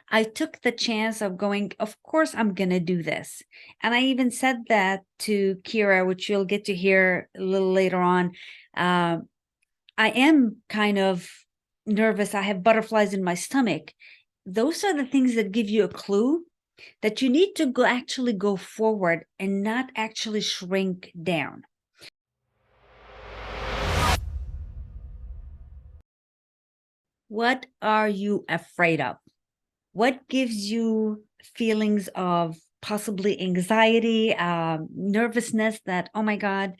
I took the chance of going, of course, I'm going to do this. And I even said that to Keira, which you'll get to hear a little later on. Uh, I am kind of nervous. I have butterflies in my stomach. Those are the things that give you a clue that you need to actually go forward and not actually shrink down. What are you afraid of? What gives you feelings of possibly anxiety, nervousness that, oh my God,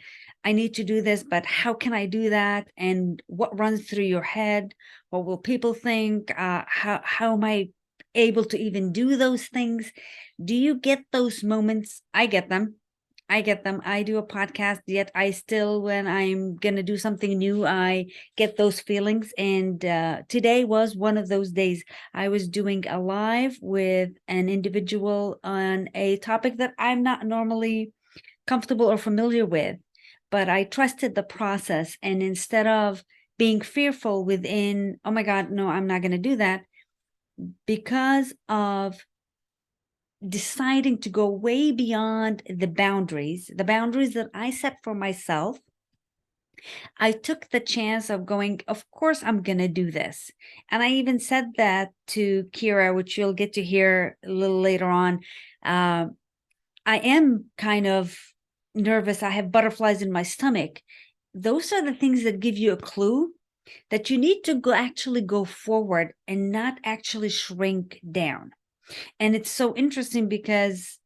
I need to do this, but how can I do that? And what runs through your head? What will people think? How am I able to even do those things? Do you get those moments? I get them. I get them. I do a podcast, yet I still, when I'm going to do something new, I get those feelings. And today was one of those days. I was doing a live with an individual on a topic that I'm not normally comfortable or familiar with, but I trusted the process. And instead of being fearful within, oh my God, no, I'm not going to do that, because of deciding to go way beyond the boundaries that I set for myself, I took the chance of going, of course, I'm going to do this. And I even said that to Keira, which you'll get to hear a little later on. Uh, I am kind of nervous. I have butterflies in my stomach. Those are the things that give you a clue that you need to actually go forward and not actually shrink down. And it's so interesting because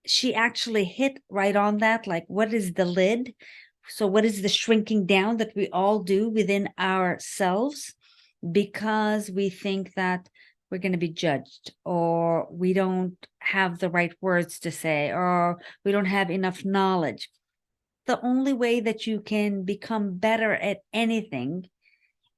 she actually hit right on that. Like, what is the lid? So, what is the shrinking down that we all do within ourselves because we think that we're going to be judged, or we don't have the right words to say, or we don't have enough knowledge? The only way that you can become better at anything,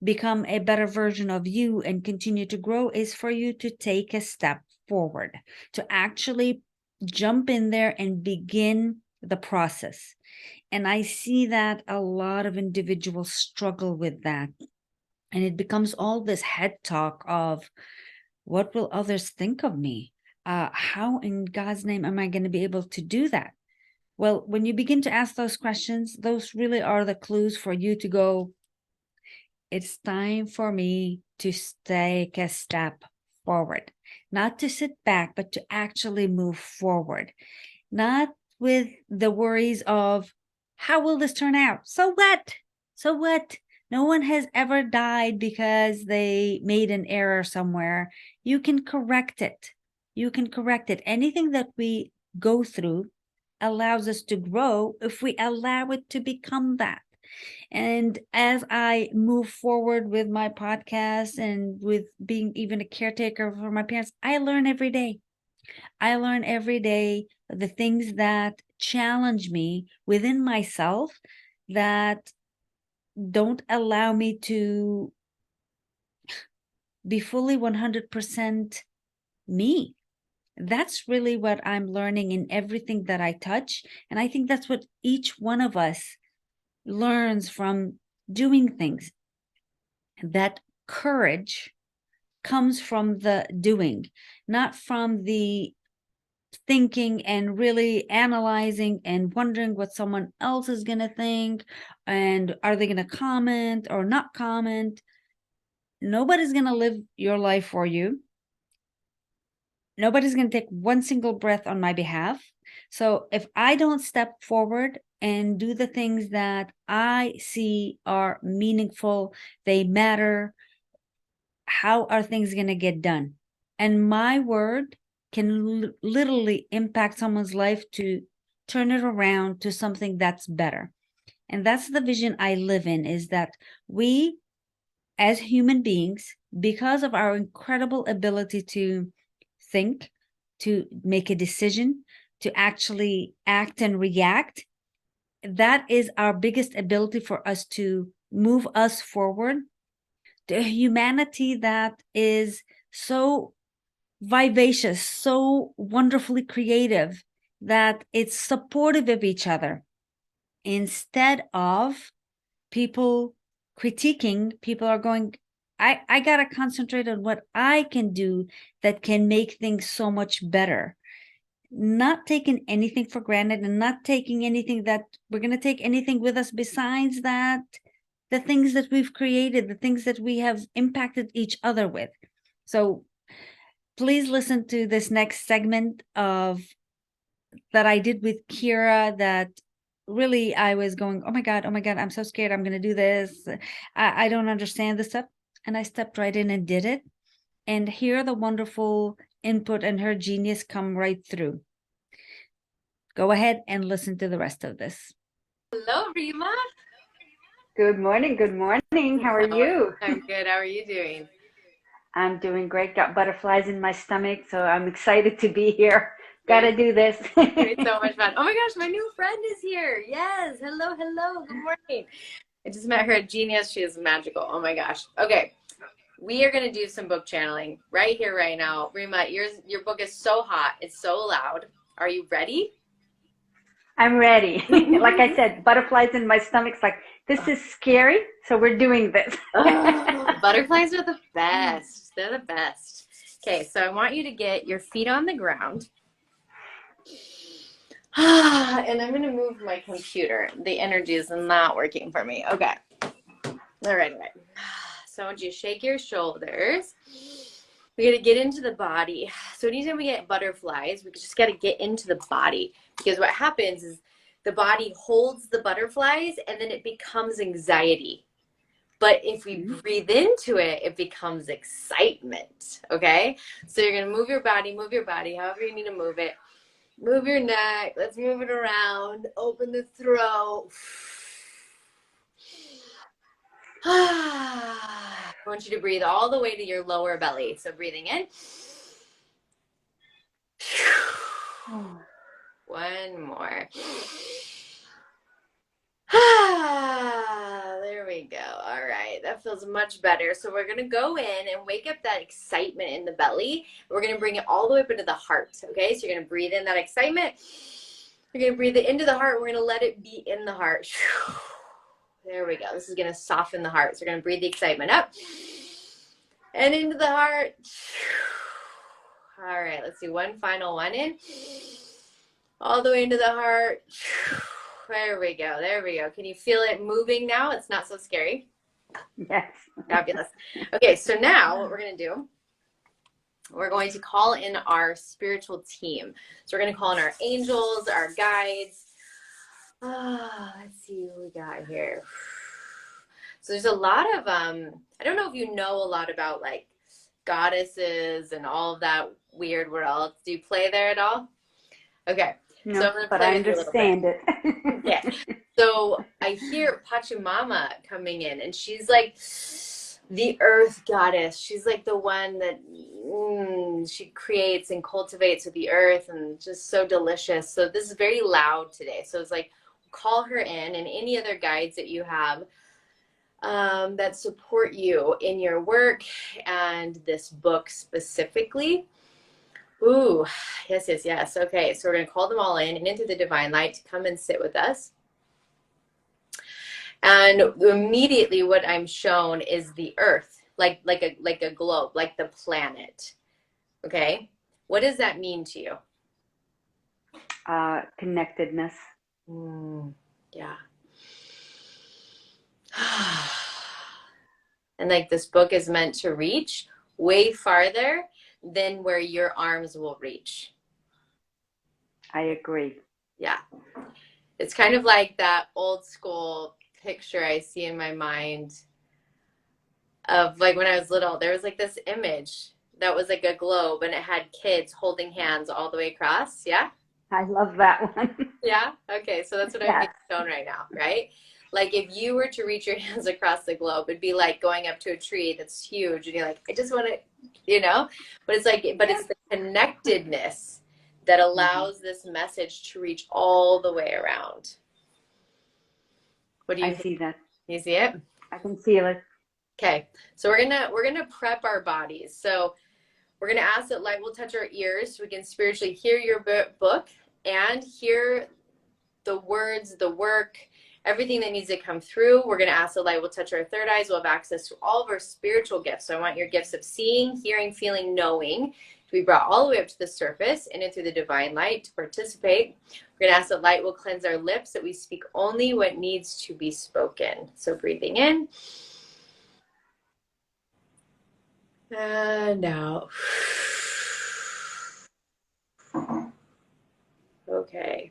become a better version of you, and continue to grow is for you to take a step forward, to actually jump in there and begin the process. And I see that a lot of individuals struggle with that. And it becomes all this head talk of, what will others think of me? How in God's name am I going to be able to do that? Well, when you begin to ask those questions, those really are the clues for you to go, it's time for me to take a step forward, not to sit back, but to actually move forward, not with the worries of, how will this turn out? So what? So what? No one has ever died because they made an error somewhere. You can correct it. You can correct it. Anything that we go through allows us to grow if we allow it to become that. And as I move forward with my podcast and with being even a caretaker for my parents, I learn every day. I learn every day the things that challenge me within myself, that don't allow me to be fully 100% me. That's really what I'm learning in everything that I touch. And I think that's what each one of us learns from doing things. That courage comes from the doing, not from the thinking and really analyzing and wondering what someone else is going to think, and are they going to comment or not comment. Nobody's going to live your life for you. Nobody's going to take one single breath on my behalf. So if I don't step forward and do the things that I see are meaningful, they matter, how are things going to get done? And my word can literally impact someone's life to turn it around to something that's better. And that's the vision I live in, is that we as human beings, because of our incredible ability to think, to make a decision, to actually act and react, that is our biggest ability for us to move us forward. The humanity that is so vivacious, so wonderfully creative, that it's supportive of each other, instead of people critiquing. People are going, I got to concentrate on what I can do that can make things so much better. Not taking anything for granted and not taking anything that we're going to take anything with us besides that, the things that we've created, the things that we have impacted each other with. So please listen to this next segment of that I did with Keira that really I was going, oh my God, I'm so scared. I'm going to do this. I don't understand this stuff. And I stepped right in and did it. And hear the wonderful input and her genius come right through. Go ahead and listen to the rest of this. Hello, Rima. Good morning. Good morning. How are you? I'm good. How are you doing? I'm doing great. Got butterflies in my stomach, so I'm excited to be here. Very, Gotta do this. very so much fun. Oh my gosh, my new friend is here. Yes. Hello, hello. Good morning. I just met her at Genius. She is magical. Oh my gosh. Okay. We are going to do some book channeling right here, right now. Rima, your book is so hot. It's so loud. Are you ready? I'm ready. Like I said, butterflies in my stomach's like, this is scary, so we're doing this. Oh, butterflies are the best. They're the best. Okay, so I want you to get your feet on the ground. And I'm going to move my computer. The energy is not working for me. Okay. All right. So I want you to shake your shoulders. We got to get into the body. So anytime we get butterflies, we just got to get into the body, because what happens is the body holds the butterflies and then it becomes anxiety. But if we breathe into it, it becomes excitement. Okay. So you're going to move your body, however you need to move it. Move your neck. Let's move it around. Open the throat. I want you to breathe all the way to your lower belly. So breathing in. One more. There we go. All right. That feels much better. So we're going to go in and wake up that excitement in the belly. We're going to bring it all the way up into the heart. Okay. So you're going to breathe in that excitement. You're going to breathe it into the heart. We're going to let it be in the heart. There we go. This is going to soften the heart. So we're going to breathe the excitement up and into the heart. All right. Let's do one final one in. All the way into the heart. There we go. There we go. Can you feel it moving now? It's not so scary. Yes. Fabulous. Okay, so now what we're going to do, we're going to call in our spiritual team. So we're going to call in our angels, our guides. Let's see what we got here. So there's a lot of, I don't know if you know a lot about like goddesses and all of that weird world. Do you play there at all? Okay. No, so I'm gonna but play I with you a little bit. understand it. Yeah. So I hear Pachamama coming in, and she's like the earth goddess. She's like the one that she creates and cultivates with the earth, and just so delicious. So this is very loud today. So it's like, call her in, and any other guides that you have that support you in your work and this book specifically. Ooh, yes, yes, yes. Okay, so we're going to call them all in and into the divine light to come and sit with us. And immediately what I'm shown is the earth, like a globe, like the planet. Okay? What does that mean to you? Connectedness. Yeah. And like this book is meant to reach way farther than where your arms will reach. I agree. Yeah. It's kind of like that old school picture I see in my mind of like when I was little. There was like this image that was like a globe and it had kids holding hands all the way across. Yeah? I love that one. Yeah? Okay, so that's what I'm being shown right now, right? Like if you were to reach your hands across the globe, it'd be like going up to a tree that's huge and you're like, I just want to, you know? But it's like, but it's the connectedness that allows this message to reach all the way around. What do you I see that. You see it? I can feel it. Okay, so we're gonna prep our bodies. So we're gonna ask that light will touch our ears so we can spiritually hear your book and hear the words, the work, everything that needs to come through. We're going to ask the light will touch our third eyes. We'll have access to all of our spiritual gifts. So I want your gifts of seeing, hearing, feeling, knowing to be brought all the way up to the surface in and through the divine light to participate. We're going to ask that light will cleanse our lips, that we speak only what needs to be spoken. So breathing in and out. Okay.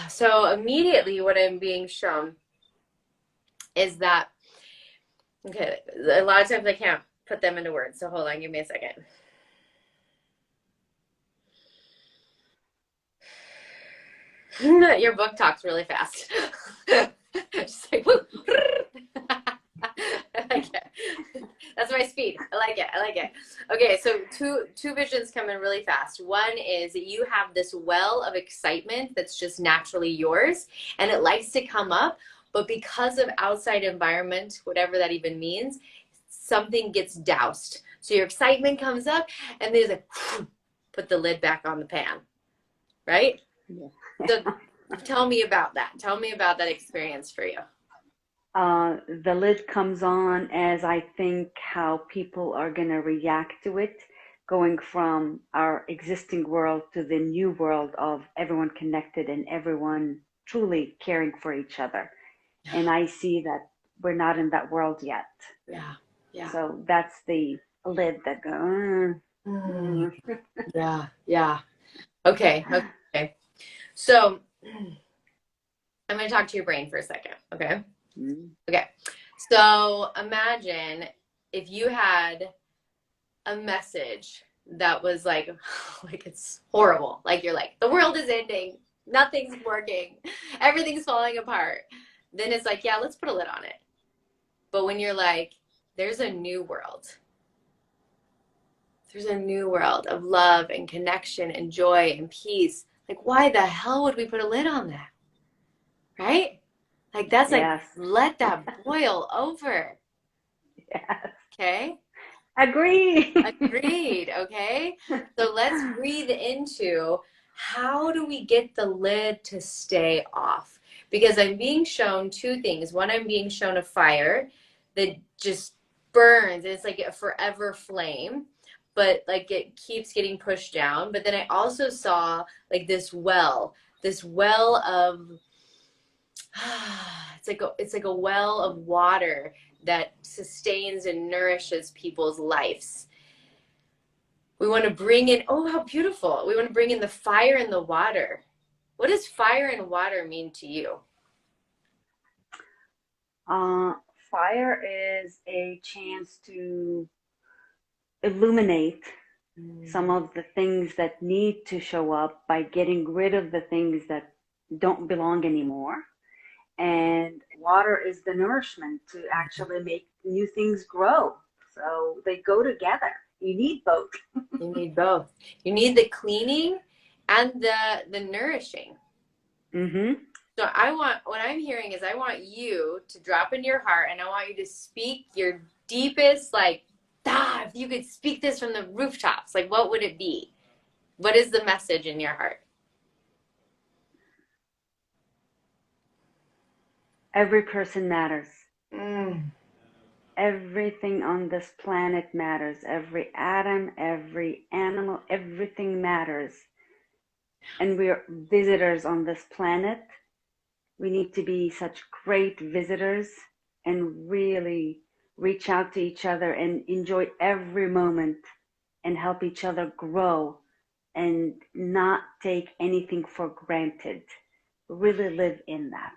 So immediately what I'm being shown is that, okay, a lot of times I can't put them into words. So hold on, give me a second. Your book talks really fast. Just like, woo. I like it. That's my speed. I like it. I like it. Okay, so two visions come in really fast. One is that you have this well of excitement that's just naturally yours, and it likes to come up, but because of outside environment, whatever that even means, something gets doused. So your excitement comes up, and there's a put the lid back on the pan, right? Yeah. So tell me about that. Tell me about that experience for you. The lid comes on as I think how people are going to react to it, going from our existing world to the new world of everyone connected and everyone truly caring for each other. And I see that we're not in that world yet. Yeah. Yeah. So that's the lid that goes. Yeah. Yeah. Okay. Okay. So I'm going to talk to your brain for a second. Okay. Okay. So imagine if you had a message that was like it's horrible. Like you're like, the world is ending. Nothing's working. Everything's falling apart. Then it's like, yeah, let's put a lid on it. But when you're like, there's a new world. There's a new world of love and connection and joy and peace. Like, why the hell would we put a lid on that? Right? Like, that's Yes. like, let that boil over. Yes. Okay? Agree. Agreed. Okay? So let's breathe into how do we get the lid to stay off? Because I'm being shown two things. One, I'm being shown a fire that just burns. It's like a forever flame, but like it keeps getting pushed down. But then I also saw like this well of it's like a well of water that sustains and nourishes people's lives. We want to bring in, oh, how beautiful. We want to bring in the fire and the water. What does fire and water mean to you? Fire is a chance to illuminate some of the things that need to show up by getting rid of the things that don't belong anymore. And water is the nourishment to actually make new things grow. So they go together. You need both. You need both. You need the cleaning and the nourishing. Mm-hmm. So what I'm hearing is I want you to drop in your heart, and I want you to speak your deepest, like, if you could speak this from the rooftops, like, what would it be? What is the message in your heart? Every person matters. Everything on this planet matters. Every atom, every animal, everything matters. And we're visitors on this planet. We need to be such great visitors and really reach out to each other and enjoy every moment and help each other grow and not take anything for granted. Really live in that.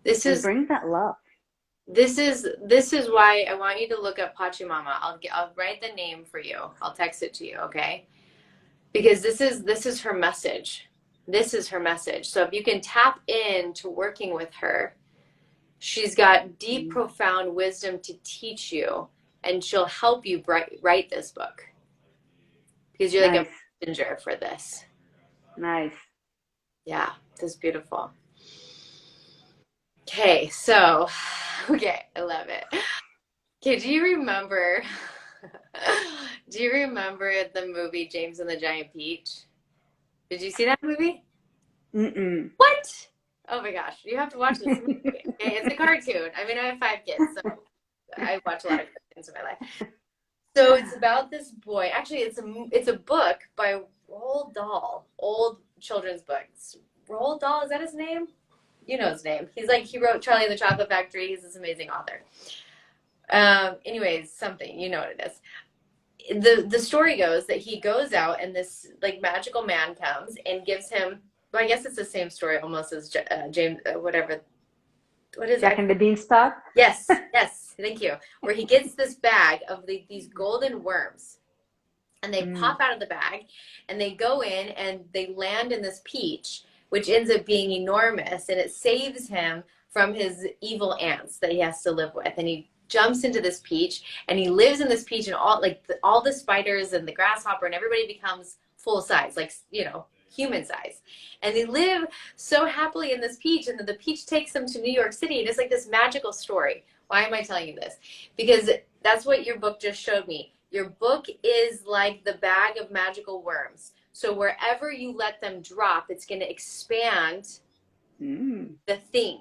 And bring that love. This is why I want you to look up Pachamama. I'll write the name for you. I'll text it to you, okay? Because this is her message. This is her message. So if you can tap into working with her, she's got deep, profound wisdom to teach you, and she'll help you write this book. Because you're like a messenger for this. Nice. Yeah, this is beautiful. Okay, so, I love it. Okay, do you remember the movie James and the Giant Peach? Did you see that movie? Mm-mm. What? Oh my gosh, you have to watch this movie. Okay, it's a cartoon. I mean, I have 5 kids, so I watch a lot of cartoons in my life. So it's about this boy. Actually, it's a book by Roald Dahl, old children's books. Roald Dahl, is that his name? You know his name. He wrote Charlie and the Chocolate Factory. He's this amazing author. Anyways, something, you know what it is. The story goes that he goes out and this like magical man comes and gives him, well, I guess it's the same story almost as James, whatever. What is Jack it? and the Beanstalk? Yes, yes, thank you. Where he gets this bag of these golden worms, and they Mm. pop out of the bag, and they go in and they land in this peach, which ends up being enormous, and it saves him from his evil ants that he has to live with. And he jumps into this peach, and he lives in this peach, and all the spiders and the grasshopper and everybody becomes full size, like human size. And they live so happily in this peach, and then the peach takes them to New York City, and it's like this magical story. Why am I telling you this? Because that's what your book just showed me. Your book is like the bag of magical worms. So wherever you let them drop, it's going to expand the thing.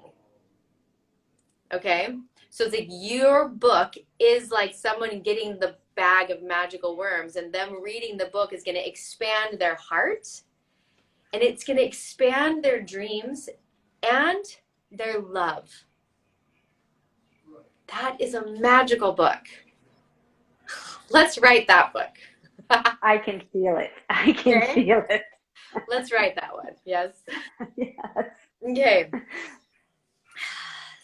Okay? So it's like your book is like someone getting the bag of magical worms, and them reading the book is going to expand their heart, and it's going to expand their dreams and their love. That is a magical book. Let's write that book. I can feel it. I can Okay? feel it. Let's write that one. Yes. Yes. Okay.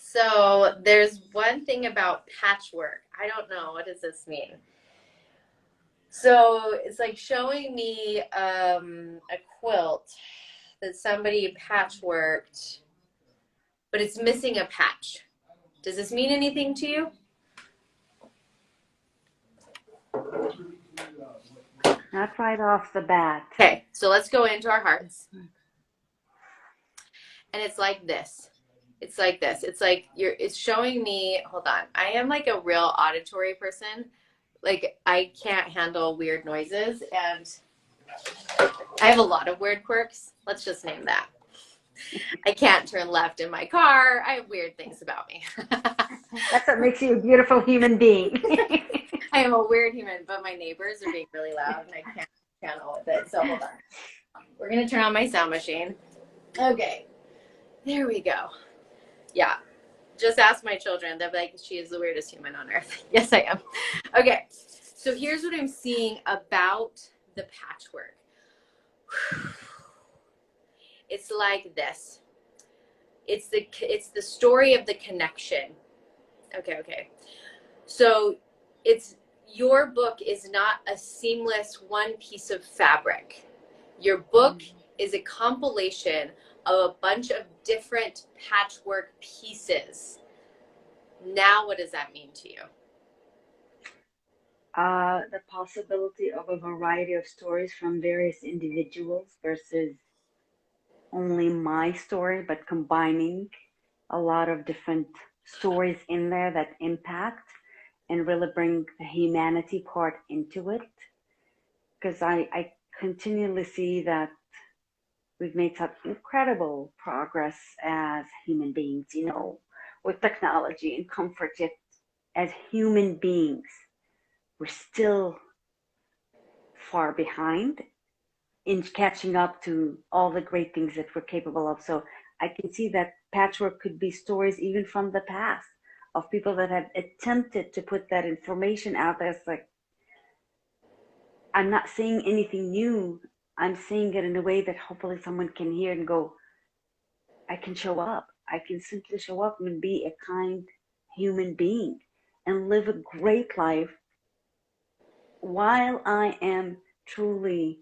So there's one thing about patchwork. I don't know. What does this mean? So it's like showing me a quilt that somebody patchworked, but it's missing a patch. Does this mean anything to you? Not right off the bat. Okay, so let's go into our hearts. And it's like this. It's like this. It's like it's showing me, hold on. I am like a real auditory person. Like I can't handle weird noises, and I have a lot of weird quirks. Let's just name that. I can't turn left in my car. I have weird things about me. That's what makes you a beautiful human being. I am a weird human, but my neighbors are being really loud and I can't channel with it. So hold on. We're going to turn on my sound machine. Okay. There we go. Yeah. Just ask my children. They'll be like, she is the weirdest human on earth. Yes, I am. Okay. So here's what I'm seeing about the patchwork. It's like this. It's the story of the connection. Okay. So your book is not a seamless one piece of fabric. Your book is a compilation of a bunch of different patchwork pieces. Now, what does that mean to you? The possibility of a variety of stories from various individuals versus only my story, but combining a lot of different stories in there that impact and really bring the humanity part into it. Because I continually see that we've made such incredible progress as human beings, with technology and comfort, yet as human beings, we're still far behind in catching up to all the great things that we're capable of. So I can see that patchwork could be stories even from the past of people that have attempted to put that information out there. It's like, I'm not saying anything new. I'm saying it in a way that hopefully someone can hear and go, I can show up. I can simply show up and be a kind human being and live a great life while I am truly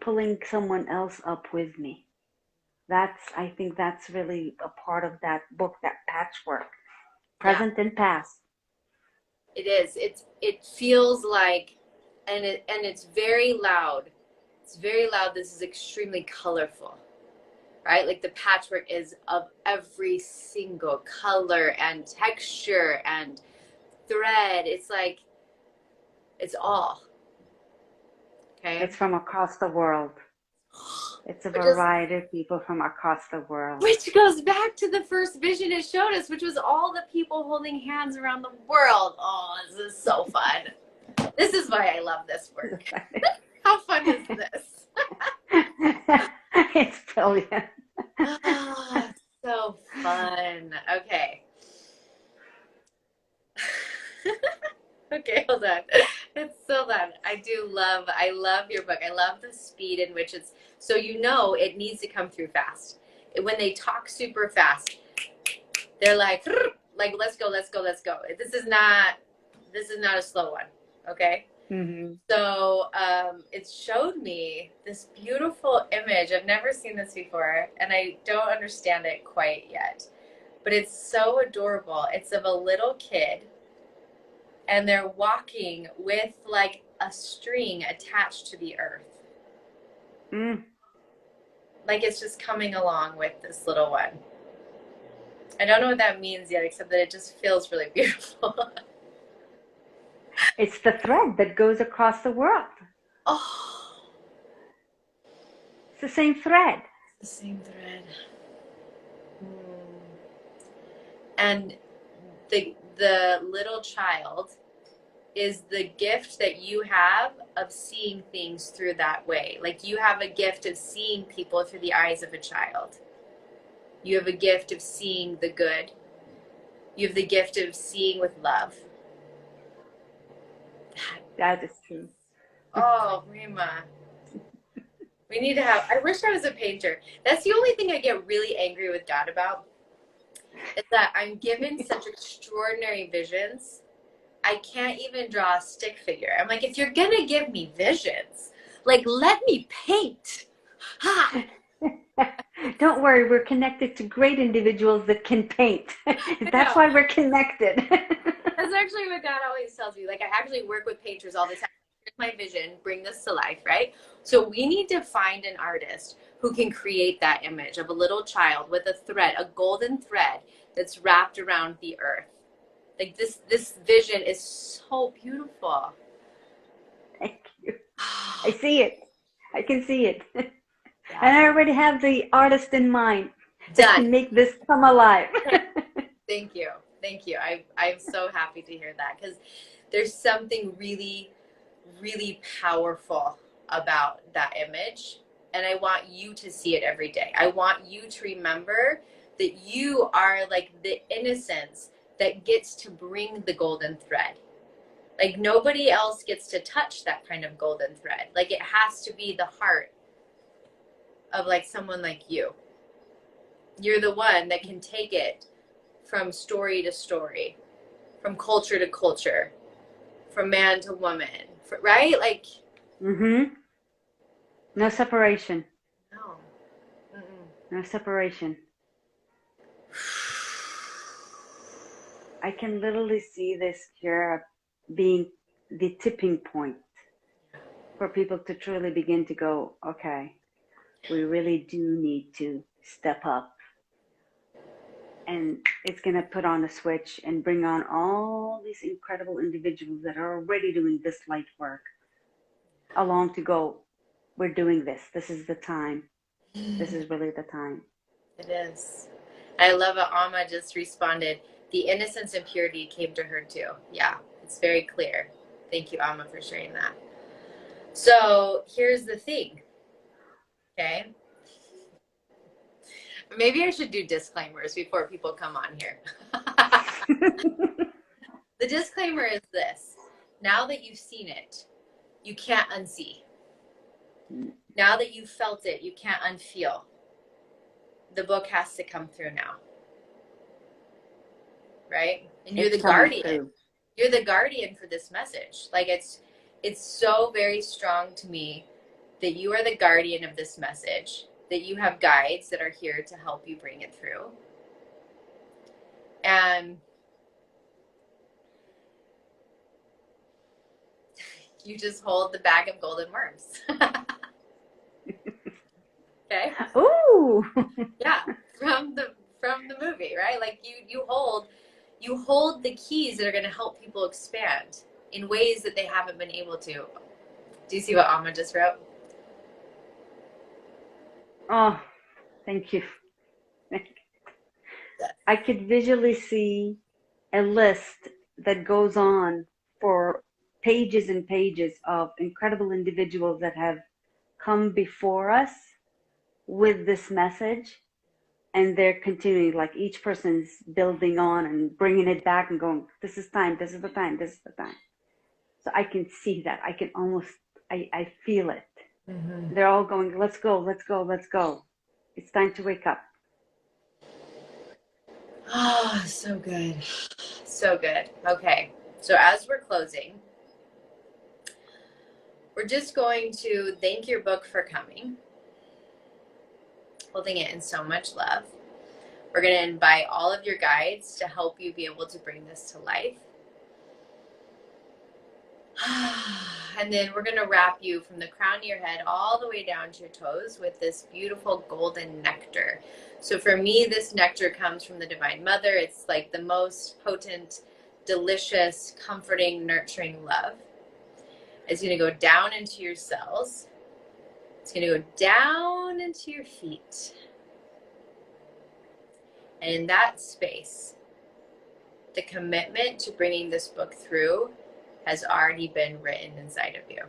pulling someone else up with me. I think that's really a part of that book, that patchwork, present and past. It is. It feels like, and it's very loud. It's very loud. This is extremely colorful, right? Like the patchwork is of every single color and texture and thread. It's like, it's all. Okay. It's from across the world. It's a Which is variety of people from across the world. which goes back to the first vision it showed us, which was all the people holding hands around the world. Oh, this is so fun. This is why I love this work. How fun is this? It's brilliant. Oh, so fun. Okay. Okay, hold on. It's so fun. I love your book. I love the speed in which it's, so you know it needs to come through fast. When they talk super fast, they're like, let's go, let's go, let's go. This is not a slow one. Okay. Mm-hmm. So it showed me this beautiful image. I've never seen this before, and I don't understand it quite yet. But it's so adorable. It's of a little kid, and they're walking with like a string attached to the earth. Mm. Like it's just coming along with this little one. I don't know what that means yet, except that it just feels really beautiful. It's the thread that goes across the world. Oh, It's the same thread. the same thread. And the little child is the gift that you have of seeing things through that way. Like you have a gift of seeing people through the eyes of a child. You have a gift of seeing the good. You have the gift of seeing with love. That is true. Oh, Rima. We need to have, I wish I was a painter. That's the only thing I get really angry with God about, is that I'm given such extraordinary visions. I can't even draw a stick figure. I'm like, if you're gonna give me visions, like let me paint. Ha! Don't worry, we're connected to great individuals that can paint. That's why we're connected. That's actually what God always tells me. Like I actually work with painters all the time. Here's my vision, bring this to life, right? So we need to find an artist who can create that image of a little child with a thread, a golden thread that's wrapped around the earth. Like this vision is so beautiful. Thank you. I see it. I can see it. Yeah. And I already have the artist in mind that can Done. make this come alive. Thank you. Thank you. I'm so happy to hear that, because there's something really, really powerful about that image. And I want you to see it every day. I want you to remember that you are like the innocence that gets to bring the golden thread. Like nobody else gets to touch that kind of golden thread. Like it has to be the heart of like someone like you. You're the one that can take it from story to story, from culture to culture, from man to woman, right? Like, Mm-hmm. No separation. no. Mm-mm. No separation. I can literally see this here being the tipping point for people to truly begin to go, okay, we really do need to step up. And it's going to put on a switch and bring on all these incredible individuals that are already doing this light work along to go, we're doing this. This is the time. This is really the time. It is. I love it. Amma just responded, the innocence and purity came to her too. Yeah, it's very clear. Thank you, Amma, for sharing that. So here's the thing. Okay. Maybe I should do disclaimers before people come on here. The disclaimer is this. Now that you've seen it, you can't unsee. Now that you've felt it, you can't unfeel. The book has to come through now. Right? And you're the guardian. Through. You're the guardian for this message. Like it's so very strong to me that you are the guardian of this message, that you have guides that are here to help you bring it through. And you just hold the bag of golden worms. Okay? Ooh. Yeah, from the movie, right? Like you hold the keys that are going to help people expand in ways that they haven't been able to. Do you see what Amma just wrote? Oh, thank you. I could visually see a list that goes on for pages and pages of incredible individuals that have come before us with this message, and they're continuing, like each person's building on and bringing it back and going, this is time, this is the time, this is the time. So I can see that. I can almost, I feel it. Mm-hmm. They're all going, let's go, let's go, let's go. It's time to wake up. Oh, so good. So good. Okay. So as we're closing, we're just going to thank your book for coming, holding it in so much love. We're going to invite all of your guides to help you be able to bring this to life. And then we're going to wrap you from the crown of your head all the way down to your toes with this beautiful golden nectar. So for me, this nectar comes from the Divine Mother. It's like the most potent, delicious, comforting, nurturing love. It's going to go down into your cells. It's going to go down into your feet. And in that space, the commitment to bringing this book through has already been written inside of you.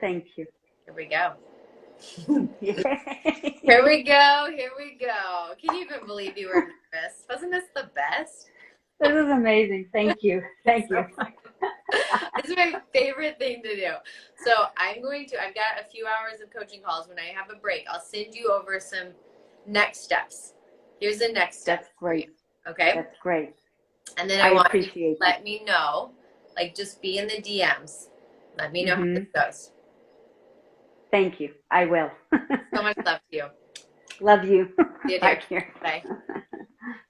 Thank you. Here we go. Yay. Here we go. Here we go. Can you even believe you were nervous? Wasn't this the best? This is amazing. Thank you. Thank you. It's my favorite thing to do. So I've got a few hours of coaching calls. When I have a break, I'll send you over some next steps. Here's the next step. That's great. Okay? That's great. And then I I want you appreciate to let me know, like just be in the DMs. Let me know how this goes. Thank you. I will. So much love to you. Love you. See you, Bye, dear. Keira. Bye.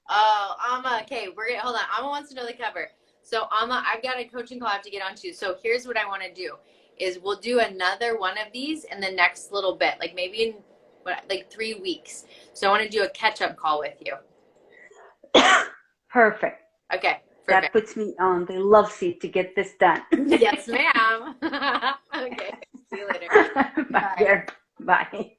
Oh, Amma. Okay, hold on. Amma wants to know the cover. So Amma, I've got a coaching call I have to get onto. So here's what I want to do is we'll do another one of these in the next little bit, like maybe in like 3 weeks. So I want to do a catch-up call with you. Perfect. Okay. Perfect. That puts me on the love seat to get this done. Yes, ma'am. Okay. See you later. Bye. Bye.